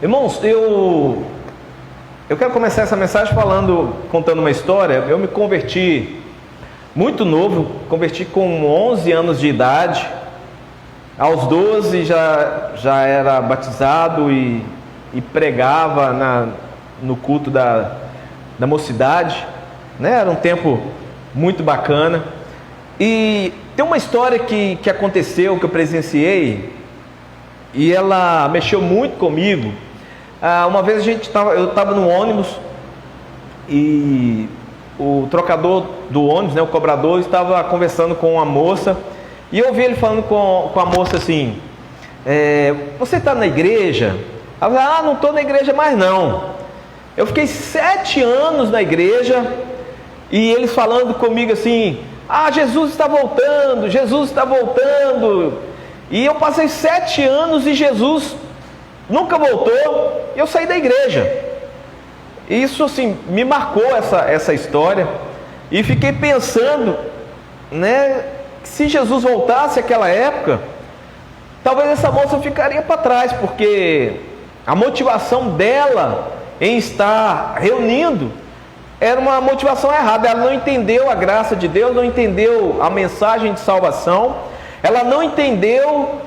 Irmãos, eu quero começar essa mensagem contando uma história. Eu me converti muito novo, converti com 11 anos de idade. Aos 12 já era batizado e pregava no culto da mocidade, né? Era um tempo muito bacana. E tem uma história que aconteceu, que eu presenciei, e ela mexeu muito comigo. Uma vez eu estava no ônibus e o trocador do ônibus, né, o cobrador, estava conversando com uma moça, e eu ouvi ele falando com a moça assim: você está na igreja? Ela falou: não estou na igreja mais não. Eu fiquei 7 anos na igreja, e eles falando comigo assim: Jesus está voltando, Jesus está voltando. E eu passei 7 anos e Jesus nunca voltou, e eu saí da igreja. Isso assim me marcou essa história, e fiquei pensando, né, que se Jesus voltasse àquela época, talvez essa moça ficaria para trás, porque a motivação dela em estar reunindo era uma motivação errada. Ela não entendeu a graça de Deus, não entendeu a mensagem de salvação, ela não entendeu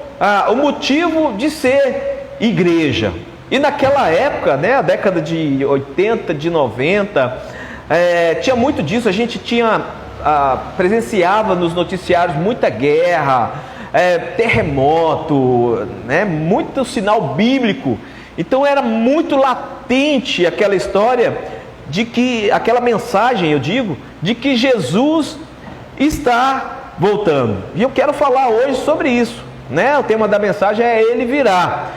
o motivo de ser igreja. E naquela época, né, a década de 80, de 90, tinha muito disso. A gente presenciava nos noticiários muita guerra, terremoto, né, muito sinal bíblico. Então era muito latente aquela história de que, aquela mensagem, eu digo, de que Jesus está voltando. E eu quero falar hoje sobre isso, né? O tema da mensagem é Ele virá.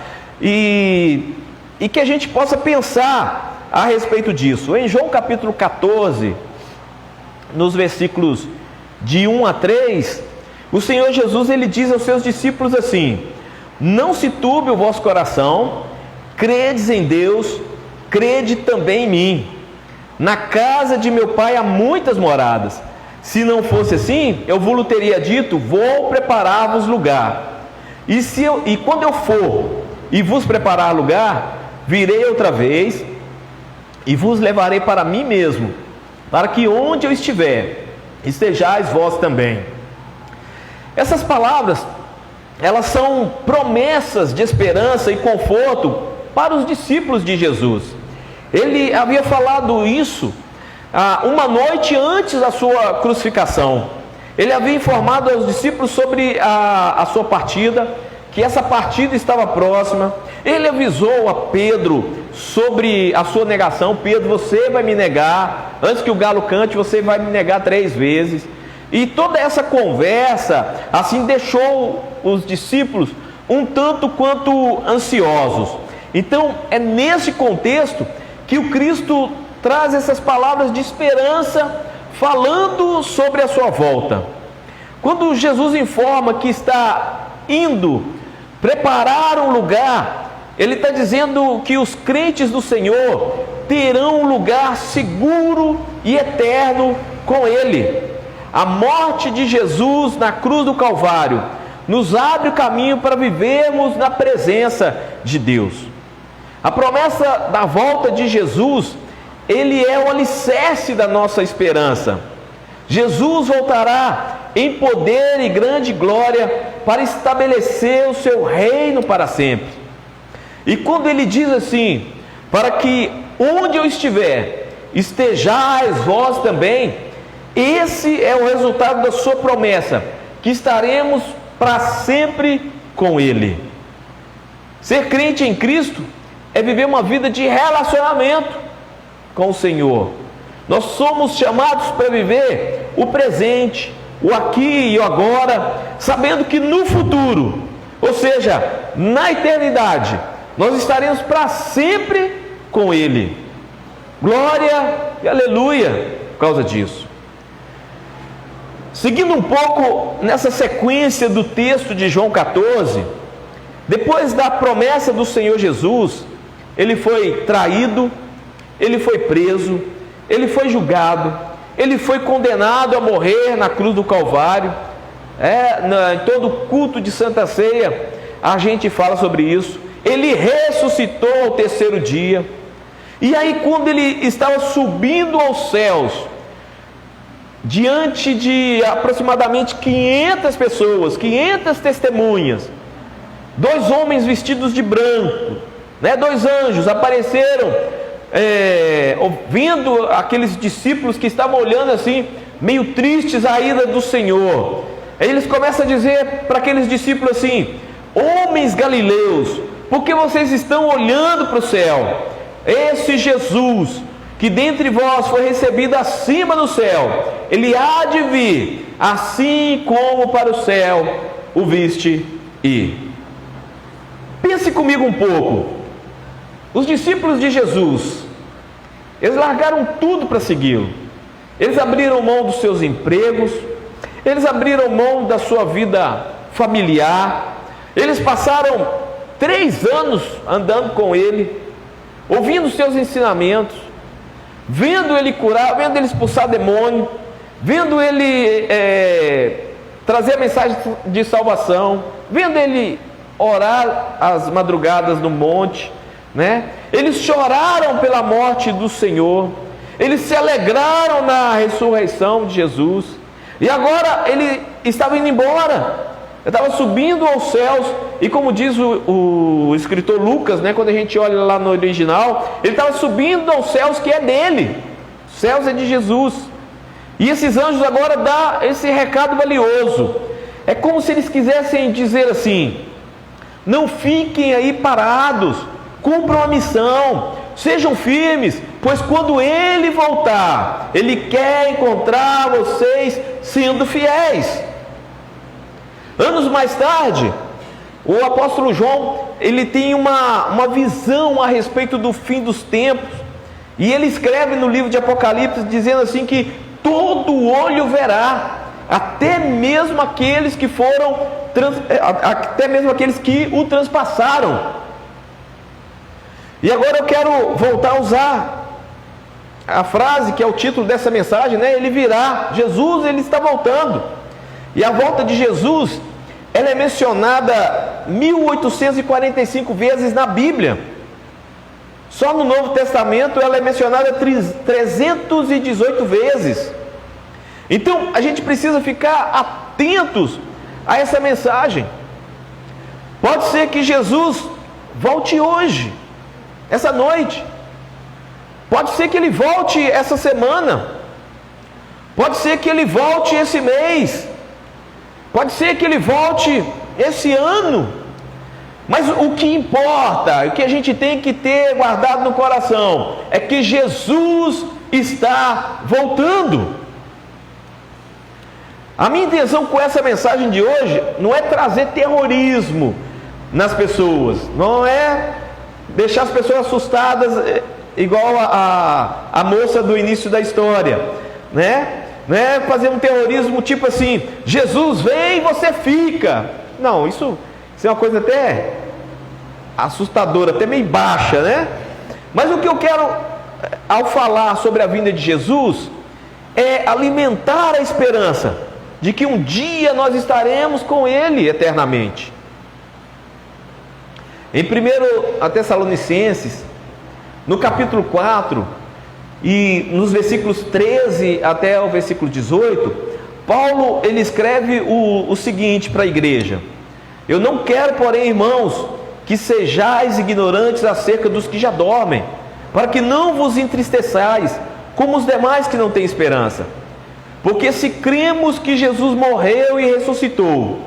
E que a gente possa pensar a respeito disso. Em João capítulo 14, nos versículos de 1 a 3, o Senhor Jesus, ele diz aos seus discípulos assim: não se turbe o vosso coração, credes em Deus, crede também em mim. Na casa de meu Pai há muitas moradas. Se não fosse assim, eu vos teria dito: vou preparar-vos lugar. E quando eu for e vos preparar lugar, virei outra vez e vos levarei para mim mesmo, para que onde eu estiver, estejais vós também. Essas palavras, elas são promessas de esperança e conforto para os discípulos de Jesus. Ele havia falado isso uma noite antes da sua crucificação. Ele havia informado aos discípulos sobre a sua partida, que essa partida estava próxima. Ele avisou a Pedro sobre a sua negação: Pedro, você vai me negar, antes que o galo cante, você vai me negar 3 vezes. E toda essa conversa assim deixou os discípulos um tanto quanto ansiosos. Então é nesse contexto que o Cristo traz essas palavras de esperança, falando sobre a sua volta. Quando Jesus informa que está indo preparar um lugar, Ele está dizendo que os crentes do Senhor terão um lugar seguro e eterno com Ele. A morte de Jesus na cruz do Calvário nos abre o caminho para vivermos na presença de Deus. A promessa da volta de Jesus, ele é o alicerce da nossa esperança. Jesus voltará em poder e grande glória para estabelecer o seu reino para sempre. E quando ele diz assim: para que onde eu estiver, estejais vós também, esse é o resultado da sua promessa, que estaremos para sempre com Ele. Ser crente em Cristo é viver uma vida de relacionamento com o Senhor. Nós somos chamados para viver o presente, o aqui e o agora, sabendo que no futuro, ou seja, na eternidade, nós estaremos para sempre com Ele. Glória e aleluia por causa disso. Seguindo um pouco nessa sequência do texto de João 14, depois da promessa do Senhor Jesus, Ele foi traído, Ele foi preso, Ele foi julgado, Ele foi condenado a morrer na cruz do Calvário. Em todo culto de Santa Ceia a gente fala sobre isso. Ele ressuscitou ao terceiro dia. E aí, quando ele estava subindo aos céus, diante de aproximadamente 500 pessoas, 500 testemunhas, dois homens vestidos de branco, dois anjos apareceram, vendo aqueles discípulos que estavam olhando assim, meio tristes a ida do Senhor. Aí eles começam a dizer para aqueles discípulos assim: homens galileus, por que vocês estão olhando para o céu? Esse Jesus, que dentre vós foi recebido acima do céu, ele há de vir, assim como para o céu o viste ir. Pense comigo um pouco. Os discípulos de Jesus, eles largaram tudo para segui-lo. Eles abriram mão dos seus empregos, eles abriram mão da sua vida familiar, eles passaram 3 anos andando com ele, ouvindo os seus ensinamentos, vendo ele curar, vendo ele expulsar demônio, vendo ele trazer a mensagem de salvação, vendo ele orar às madrugadas no monte, Eles choraram pela morte do Senhor, eles se alegraram na ressurreição de Jesus, e agora ele estava indo embora, estava subindo aos céus, e como diz o escritor Lucas, quando a gente olha lá no original, ele estava subindo aos céus que é dele, os céus é de Jesus, e esses anjos agora dão esse recado valioso. É como se eles quisessem dizer assim: não fiquem aí parados, cumpram a missão, sejam firmes, pois quando ele voltar, ele quer encontrar vocês sendo fiéis. Anos mais tarde, o apóstolo João, ele tem uma visão a respeito do fim dos tempos, e ele escreve no livro de Apocalipse, dizendo assim que todo olho verá, até mesmo aqueles que até mesmo aqueles que o transpassaram. E agora eu quero voltar a usar a frase que é o título dessa mensagem, ele virá, Jesus ele está voltando. E a volta de Jesus, ela é mencionada 1845 vezes na Bíblia. Só no Novo Testamento ela é mencionada 318 vezes. Então a gente precisa ficar atentos a essa mensagem. Pode ser que Jesus volte hoje, essa noite. Pode ser que ele volte essa semana. Pode ser que ele volte esse mês. Pode ser que ele volte esse ano. Mas o que importa, o que a gente tem que ter guardado no coração, é que Jesus está voltando. A minha intenção com essa mensagem de hoje não é trazer terrorismo nas pessoas, não é deixar as pessoas assustadas igual a moça do início da história, não é fazer um terrorismo tipo assim: Jesus vem e você fica. Não, isso é uma coisa até assustadora, até meio baixa, Mas o que eu quero, ao falar sobre a vinda de Jesus, é alimentar a esperança de que um dia nós estaremos com Ele eternamente. Em 1 Tessalonicenses, no capítulo 4, e nos versículos 13 até o versículo 18, Paulo ele escreve o seguinte para a igreja: eu não quero, porém, irmãos, que sejais ignorantes acerca dos que já dormem, para que não vos entristeçais, como os demais que não têm esperança. Porque se cremos que Jesus morreu e ressuscitou,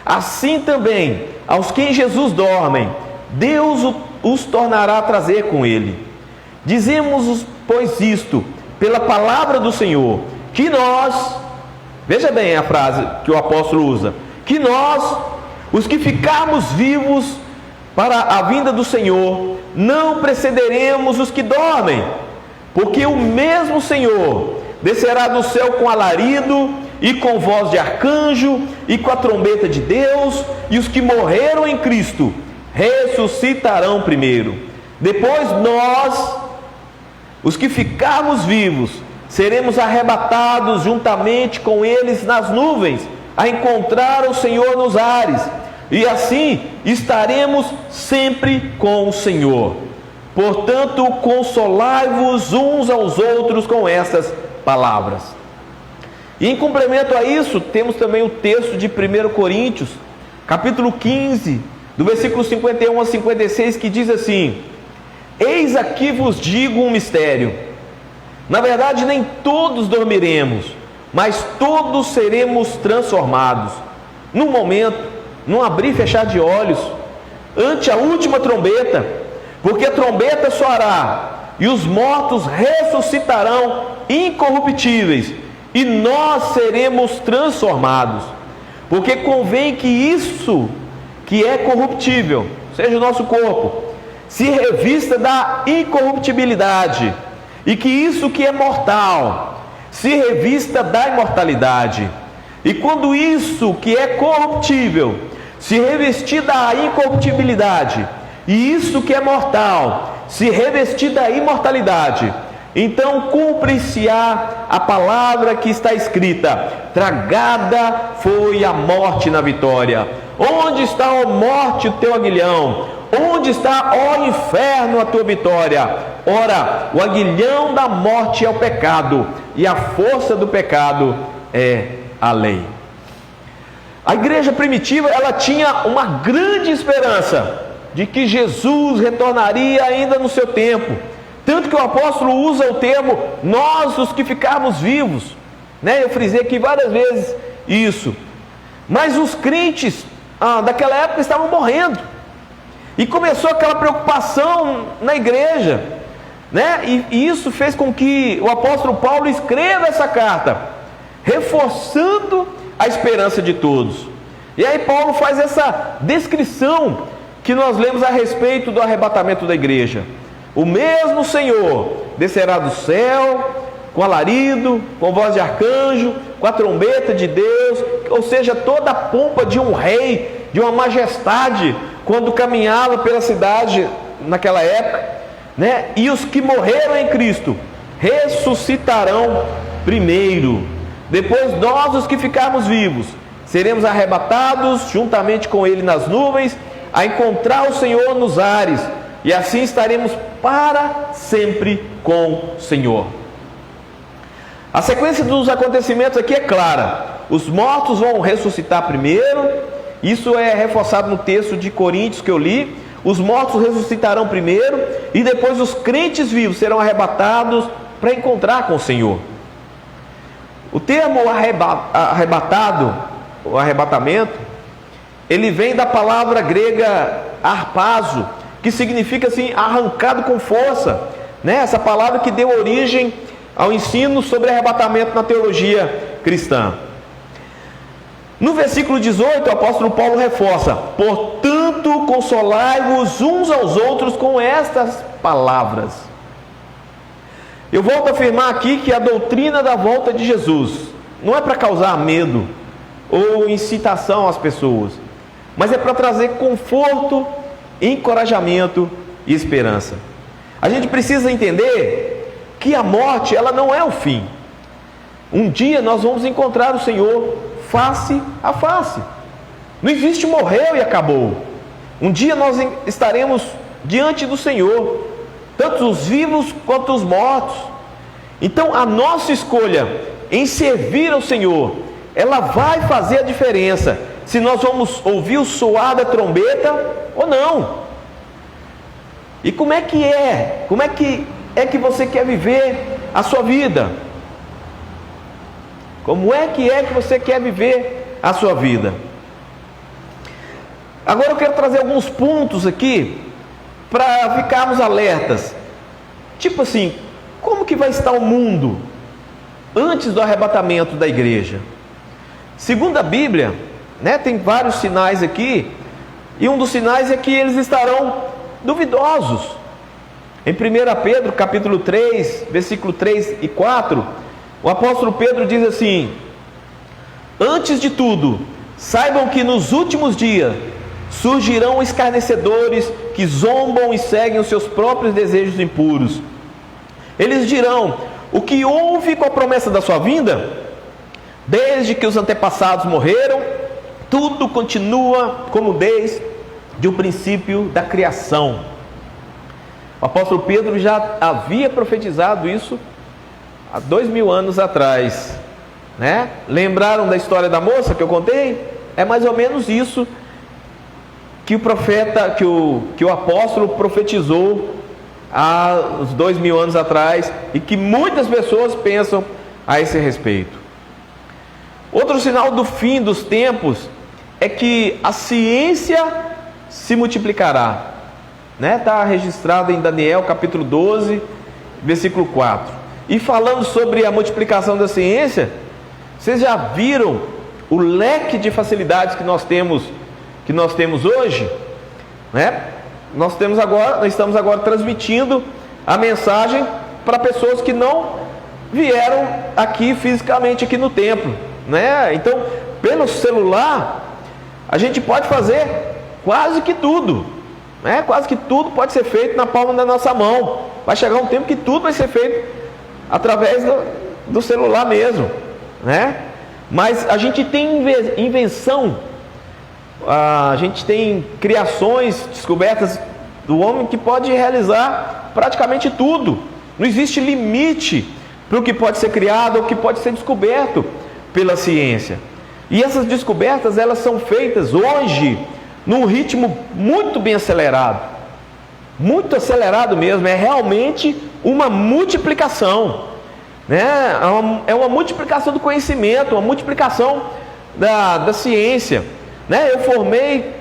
assim também aos que em Jesus dormem, Deus os tornará a trazer com Ele. Dizemos, pois, isto pela palavra do Senhor, que nós, veja bem a frase que o apóstolo usa, que nós, os que ficarmos vivos para a vinda do Senhor, não precederemos os que dormem, porque o mesmo Senhor descerá do céu com alarido, e com voz de arcanjo, e com a trombeta de Deus, e os que morreram em Cristo ressuscitarão primeiro. Depois nós, os que ficarmos vivos, seremos arrebatados juntamente com eles nas nuvens, a encontrar o Senhor nos ares, e assim estaremos sempre com o Senhor. Portanto, consolai-vos uns aos outros com estas palavras. E em complemento a isso, temos também o texto de 1 Coríntios, capítulo 15, do versículo 51 a 56, que diz assim: Eis aqui vos digo um mistério. Na verdade, nem todos dormiremos, mas todos seremos transformados. Num momento, num abrir e fechar de olhos, ante a última trombeta, porque a trombeta soará, e os mortos ressuscitarão incorruptíveis, e nós seremos transformados. Porque convém que isso que é corruptível, seja o nosso corpo, se revista da incorruptibilidade, e que isso que é mortal se revista da imortalidade. E quando isso que é corruptível se revestir da incorruptibilidade, e isso que é mortal se revestir da imortalidade, então cumpre-se-á a palavra que está escrita: tragada foi a morte na vitória. Onde está, ó morte, o teu aguilhão? Onde está, ó inferno, a tua vitória? Ora, o aguilhão da morte é o pecado, e a força do pecado é a lei. A igreja primitiva, ela tinha uma grande esperança de que Jesus retornaria ainda no seu tempo. Tanto que o apóstolo usa o termo nós os que ficarmos vivos, né? Eu frisei aqui várias vezes isso. Mas os crentes daquela época estavam morrendo, e começou aquela preocupação na igreja, né? E isso fez com que o apóstolo Paulo escreva essa carta, reforçando a esperança de todos. E aí Paulo faz essa descrição que nós lemos a respeito do arrebatamento da igreja. O mesmo Senhor descerá do céu, com alarido, com voz de arcanjo, com a trombeta de Deus, ou seja, toda a pompa de um rei, de uma majestade, quando caminhava pela cidade naquela época, né? E os que morreram em Cristo ressuscitarão primeiro. Depois nós, os que ficarmos vivos, seremos arrebatados juntamente com Ele nas nuvens, a encontrar o Senhor nos ares, e assim estaremos para sempre com o Senhor. A sequência dos acontecimentos aqui é clara. Os mortos vão ressuscitar primeiro. Isso é reforçado no texto de Coríntios que eu li. Os mortos ressuscitarão primeiro, e depois os crentes vivos serão arrebatados para encontrar com o Senhor. O termo arrebatado, o arrebatamento, ele vem da palavra grega harpazo, que significa assim, arrancado com força, né? Essa palavra que deu origem ao ensino sobre arrebatamento na teologia cristã. No versículo 18, o apóstolo Paulo reforça: portanto, consolai-vos uns aos outros com estas palavras. Eu volto a afirmar aqui que a doutrina da volta de Jesus não é para causar medo ou incitação às pessoas, mas é para trazer conforto, encorajamento e esperança. A gente precisa entender que a morte, ela não é o fim. Um dia nós vamos encontrar o Senhor face a face. Não existe morreu e acabou. Um dia nós estaremos diante do Senhor, tanto os vivos quanto os mortos. Então a nossa escolha em servir ao Senhor, ela vai fazer a diferença se nós vamos ouvir o soar da trombeta ou não. E como é que é? Como é que você quer viver a sua vida? Como é que você quer viver a sua vida? Agora eu quero trazer alguns pontos aqui para ficarmos alertas. Tipo assim, como que vai estar o mundo antes do arrebatamento da igreja? Segundo a Bíblia, né, tem vários sinais aqui, e um dos sinais é que eles estarão duvidosos. Em 1 Pedro capítulo 3, versículo 3 e 4, o apóstolo Pedro diz assim: antes de tudo, saibam que nos últimos dias surgirão escarnecedores que zombam e seguem os seus próprios desejos impuros. Eles dirão: o que houve com a promessa da sua vinda? Desde que os antepassados morreram, tudo continua como desde o princípio da criação. O apóstolo Pedro já havia profetizado isso há 2000 anos atrás, né? Lembraram da história da moça que eu contei? É mais ou menos isso que o profeta, que o apóstolo profetizou há uns 2000 anos atrás, e que muitas pessoas pensam a esse respeito. Outro sinal do fim dos tempos é que a ciência se multiplicará, né? Está registrado em Daniel capítulo 12, versículo 4. E falando sobre a multiplicação da ciência, vocês já viram o leque de facilidades que nós temos hoje, né? Nós estamos agora transmitindo a mensagem para pessoas que não vieram aqui fisicamente aqui no templo, né? Então, pelo celular, a gente pode fazer quase que tudo, né? Quase que tudo pode ser feito na palma da nossa mão. Vai chegar um tempo que tudo vai ser feito através do celular mesmo, né? Mas a gente tem invenção, a gente tem criações, descobertas do homem que pode realizar praticamente tudo. Não existe limite para o que pode ser criado ou que pode ser descoberto pela ciência. E essas descobertas, elas são feitas hoje num ritmo muito bem acelerado, muito acelerado mesmo. É realmente uma multiplicação, né? É uma multiplicação do conhecimento, uma multiplicação da ciência, né? Eu formei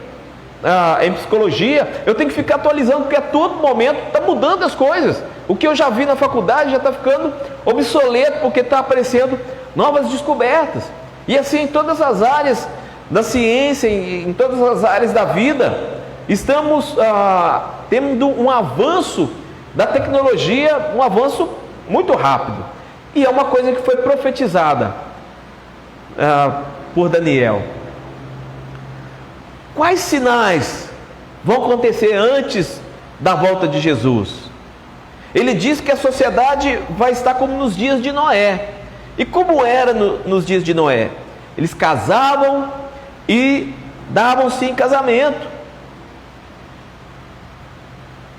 em psicologia, eu tenho que ficar atualizando, porque a todo momento está mudando as coisas. O que eu já vi na faculdade já está ficando obsoleto, porque está aparecendo novas descobertas. E assim, em todas as áreas da ciência, em todas as áreas da vida, estamos tendo um avanço da tecnologia, um avanço muito rápido. E é uma coisa que foi profetizada por Daniel. Quais sinais vão acontecer antes da volta de Jesus? Ele diz que a sociedade vai estar como nos dias de Noé. E como era nos dias de Noé? Eles casavam e davam-se em casamento.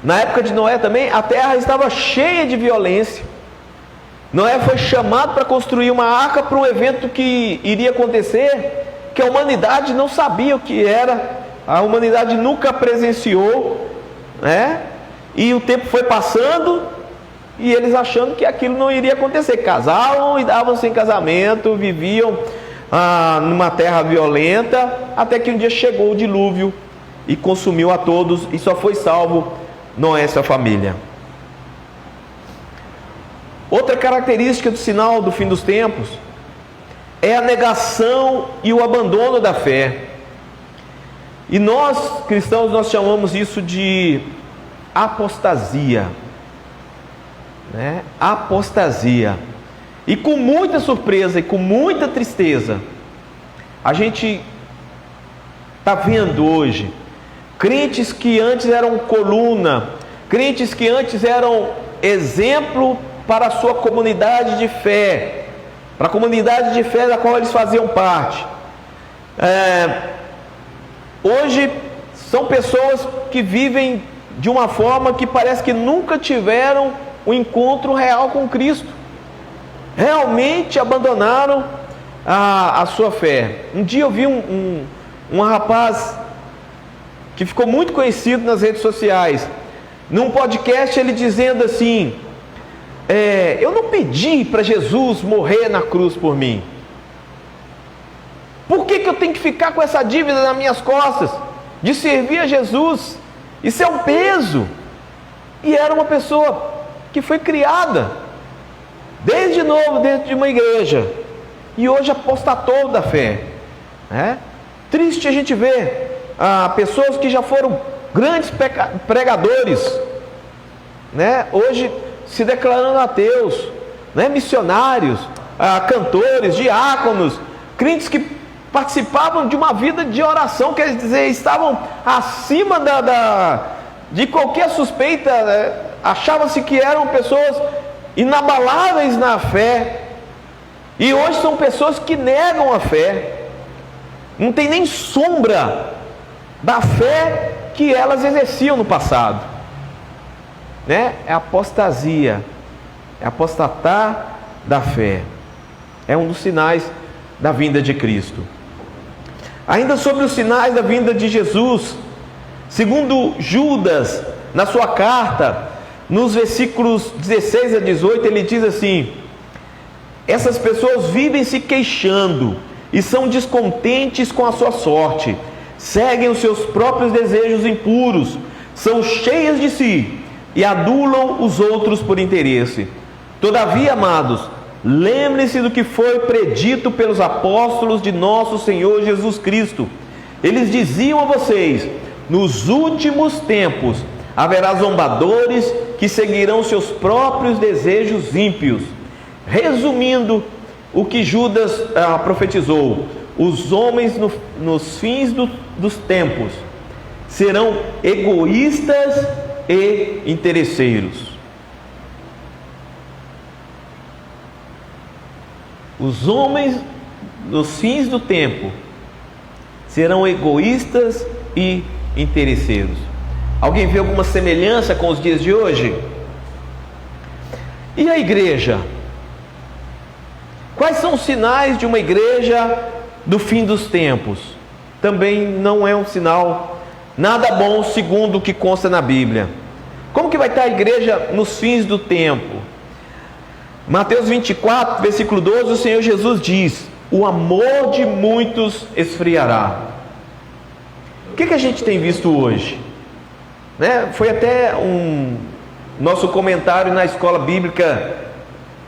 Na época de Noé também, a terra estava cheia de violência. Noé foi chamado para construir uma arca para um evento que iria acontecer, que a humanidade não sabia o que era, a humanidade nunca presenciou, né? E o tempo foi passando, e eles achando que aquilo não iria acontecer. Casavam e davam-se em casamento, viviam numa terra violenta, até que um dia chegou o dilúvio e consumiu a todos, e só foi salvo Noé e sua família. Outra característica do sinal do fim dos tempos é a negação e o abandono da fé. E nós, cristãos, nós chamamos isso de apostasia, né? Apostasia. E com muita surpresa e com muita tristeza, a gente está vendo hoje crentes que antes eram coluna, crentes que antes eram exemplo para a sua comunidade de fé, para a comunidade de fé da qual eles faziam parte. Hoje são pessoas que vivem de uma forma que parece que nunca tiveram um encontro real com Cristo. Realmente abandonaram a sua fé. Um dia eu vi um rapaz que ficou muito conhecido nas redes sociais, num podcast, ele dizendo assim: eu não pedi para Jesus morrer na cruz por mim. Por que eu tenho que ficar com essa dívida nas minhas costas de servir a Jesus? Isso é um peso. E era uma pessoa que foi criada desde novo dentro de uma igreja, e hoje apostatou da fé, né? Triste a gente ver pessoas que já foram grandes pregadores, né? Hoje se declarando ateus, né? Missionários, cantores, diáconos, crentes que participavam de uma vida de oração, quer dizer, estavam acima de qualquer suspeita, né? Achavam-se que eram pessoas inabaláveis na fé, e hoje são pessoas que negam a fé, não tem nem sombra da fé que elas exerciam no passado. né? É apostasia, é apostatar da fé. É um dos sinais da vinda de Cristo. Ainda sobre os sinais da vinda de Jesus, segundo Judas, na sua carta, nos versículos 16 a 18, ele diz assim: essas pessoas vivem se queixando e são descontentes com a sua sorte, seguem os seus próprios desejos impuros, são cheias de si e adulam os outros por interesse. Todavia, amados, lembrem-se do que foi predito pelos apóstolos de nosso Senhor Jesus Cristo. Eles diziam a vocês: nos últimos tempos haverá zombadores que seguirão seus próprios desejos ímpios. Resumindo o que Judas profetizou, os homens nos fins dos tempos serão egoístas e interesseiros. Os homens nos fins do tempo serão egoístas e interesseiros. Alguém vê alguma semelhança com os dias de hoje? E a igreja? Quais são os sinais de uma igreja do fim dos tempos? Também não é um sinal nada bom, segundo o que consta na Bíblia. Como que vai estar a igreja nos fins do tempo? Mateus 24, versículo 12, o Senhor Jesus diz: o amor de muitos esfriará. O que a gente tem visto hoje? Né? Foi até nosso comentário na escola bíblica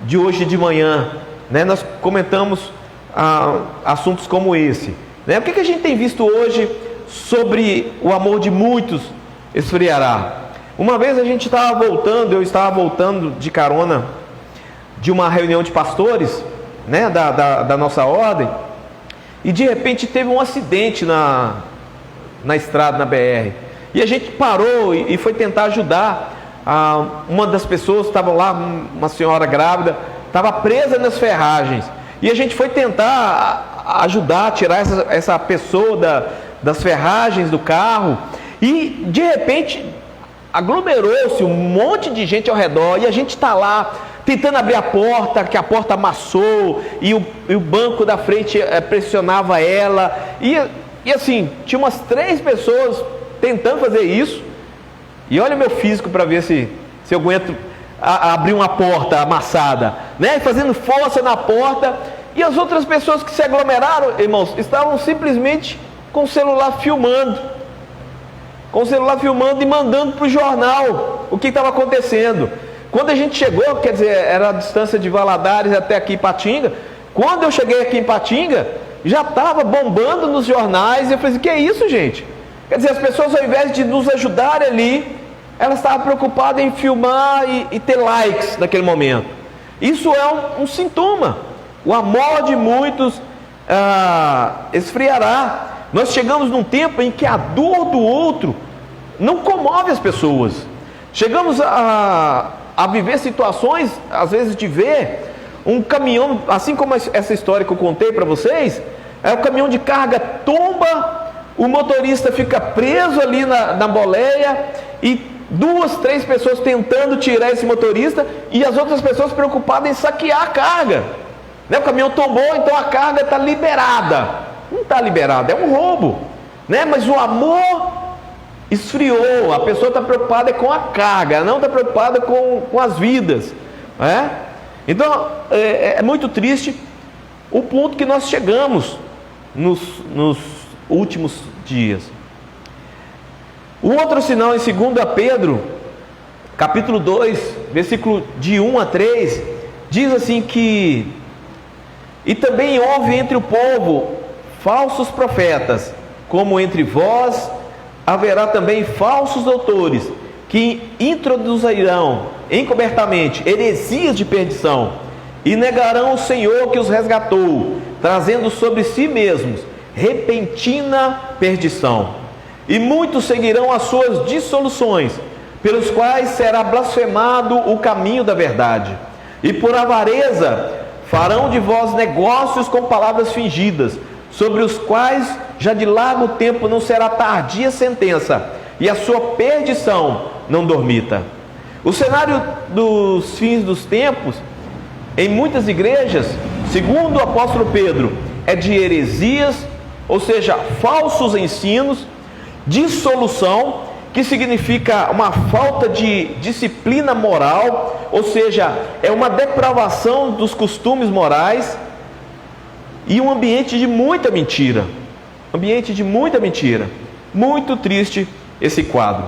de hoje de manhã, né? Nós comentamos assuntos como esse, né? O que a gente tem visto hoje sobre o amor de muitos esfriará? Uma vez eu estava voltando de carona de uma reunião de pastores, né, da nossa ordem, e de repente teve um acidente na estrada, na BR, e a gente parou e foi tentar ajudar. Uma das pessoas estava lá, uma senhora grávida, estava presa nas ferragens, e a gente foi tentar ajudar a tirar essa pessoa das ferragens do carro, e de repente aglomerou-se um monte de gente ao redor, e a gente está lá tentando abrir a porta, que a porta amassou, e o banco da frente pressionava ela, e assim, tinha umas 3 pessoas tentando fazer isso, e olha o meu físico para ver se eu aguento abrir uma porta amassada, né? Fazendo força na porta, e as outras pessoas que se aglomeraram, irmãos, estavam simplesmente com o celular filmando e mandando para o jornal o que estava acontecendo. Quando a gente chegou, quer dizer, era a distância de Valadares até aqui em Ipatinga. Quando eu cheguei aqui em Ipatinga, já estava bombando nos jornais, e eu falei assim: que é isso, gente? Quer dizer, as pessoas, ao invés de nos ajudarem ali, elas estavam preocupadas em filmar e ter likes naquele momento. Isso é um sintoma. O amor de muitos esfriará. Nós chegamos num tempo em que a dor do outro não comove as pessoas. Chegamos a viver situações, às vezes, de ver um caminhão, assim como essa história que eu contei para vocês, o caminhão de carga tomba, o motorista fica preso ali na boleia, e 2, 3 pessoas tentando tirar esse motorista, e as outras pessoas preocupadas em saquear a carga, né? O caminhão tombou, então a carga está liberada. Não está liberada, é um roubo, né? Mas o amor esfriou. A pessoa está preocupada com a carga, não está preocupada com as vidas, né? Então é muito triste o ponto que nós chegamos nos últimos dias. O outro sinal, em 2 Pedro capítulo 2, versículo de 1 a 3, diz assim que: e também houve entre o povo falsos profetas, como entre vós haverá também falsos doutores, que introduzirão encobertamente heresias de perdição, e negarão o Senhor que os resgatou, trazendo sobre si mesmos repentina perdição. E muitos seguirão as suas dissoluções, pelos quais será blasfemado o caminho da verdade. E por avareza farão de vós negócios com palavras fingidas, sobre os quais já de largo tempo não será tardia sentença, e a sua perdição não dormita. O cenário dos fins dos tempos, em muitas igrejas, segundo o apóstolo Pedro, é de heresias, ou seja, falsos ensinos, dissolução, que significa uma falta de disciplina moral, ou seja, é uma depravação dos costumes morais, e um ambiente de muita mentira. Ambiente de muita mentira. Muito triste esse quadro.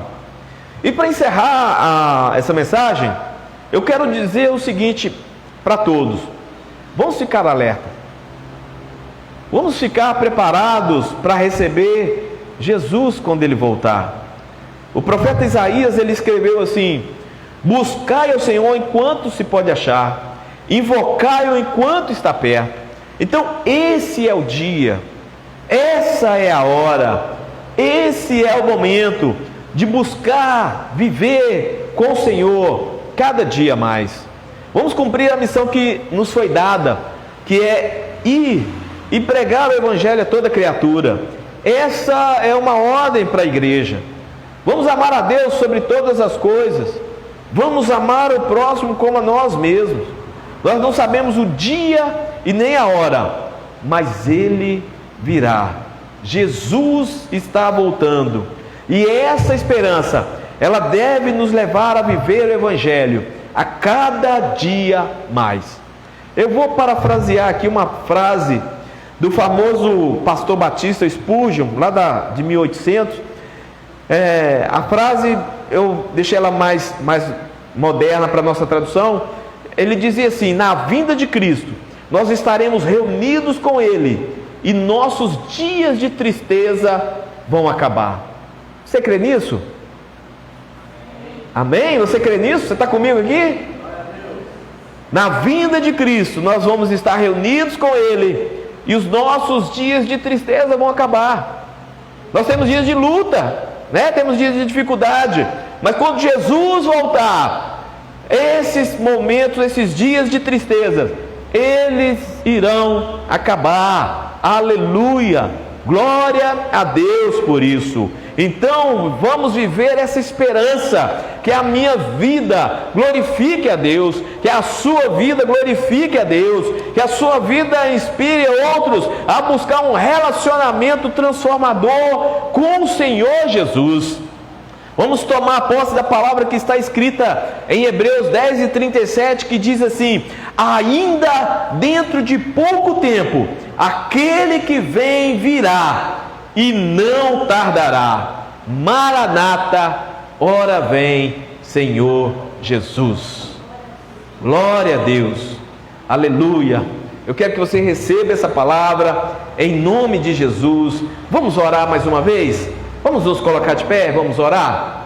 E para encerrar essa mensagem, eu quero dizer o seguinte para todos: vamos ficar alerta, vamos ficar preparados para receber Jesus quando Ele voltar. O profeta Isaías, ele escreveu assim: buscai ao Senhor enquanto se pode achar, invocai-o enquanto está perto. Então esse é o dia, essa é a hora, esse é o momento de buscar viver com o Senhor cada dia mais. Vamos cumprir a missão que nos foi dada, que é ir e pregar o Evangelho a toda criatura. Essa é uma ordem para a igreja. Vamos amar a Deus sobre todas as coisas. Vamos amar o próximo como a nós mesmos. Nós não sabemos o dia e nem a hora, mas Ele virá. Jesus está voltando. E essa esperança, ela deve nos levar a viver o Evangelho a cada dia mais. Eu vou parafrasear aqui uma frase do famoso pastor Batista Spurgeon, lá de 1800. A frase, eu deixei ela mais moderna para a nossa tradução. Ele dizia assim: na vinda de Cristo, nós estaremos reunidos com Ele, e nossos dias de tristeza vão acabar. Você crê nisso? Amém? Você crê nisso? Você está comigo aqui? Na vinda de Cristo, nós vamos estar reunidos com Ele, e os nossos dias de tristeza vão acabar. Nós temos dias de luta, temos dias de dificuldade, mas quando Jesus voltar, esses momentos, esses dias de tristeza, eles irão acabar. Aleluia! Glória a Deus por isso. Então vamos viver essa esperança, que a minha vida glorifique a Deus, que a sua vida glorifique a Deus, que a sua vida inspire outros a buscar um relacionamento transformador com o Senhor Jesus. Vamos tomar posse da palavra que está escrita em Hebreus 10:37, que diz assim: ainda dentro de pouco tempo, aquele que vem virá e não tardará. Maranata, ora vem, Senhor Jesus. Glória a Deus, aleluia. Eu quero que você receba essa palavra em nome de Jesus. Vamos orar mais uma vez? Vamos nos colocar de pé, vamos orar?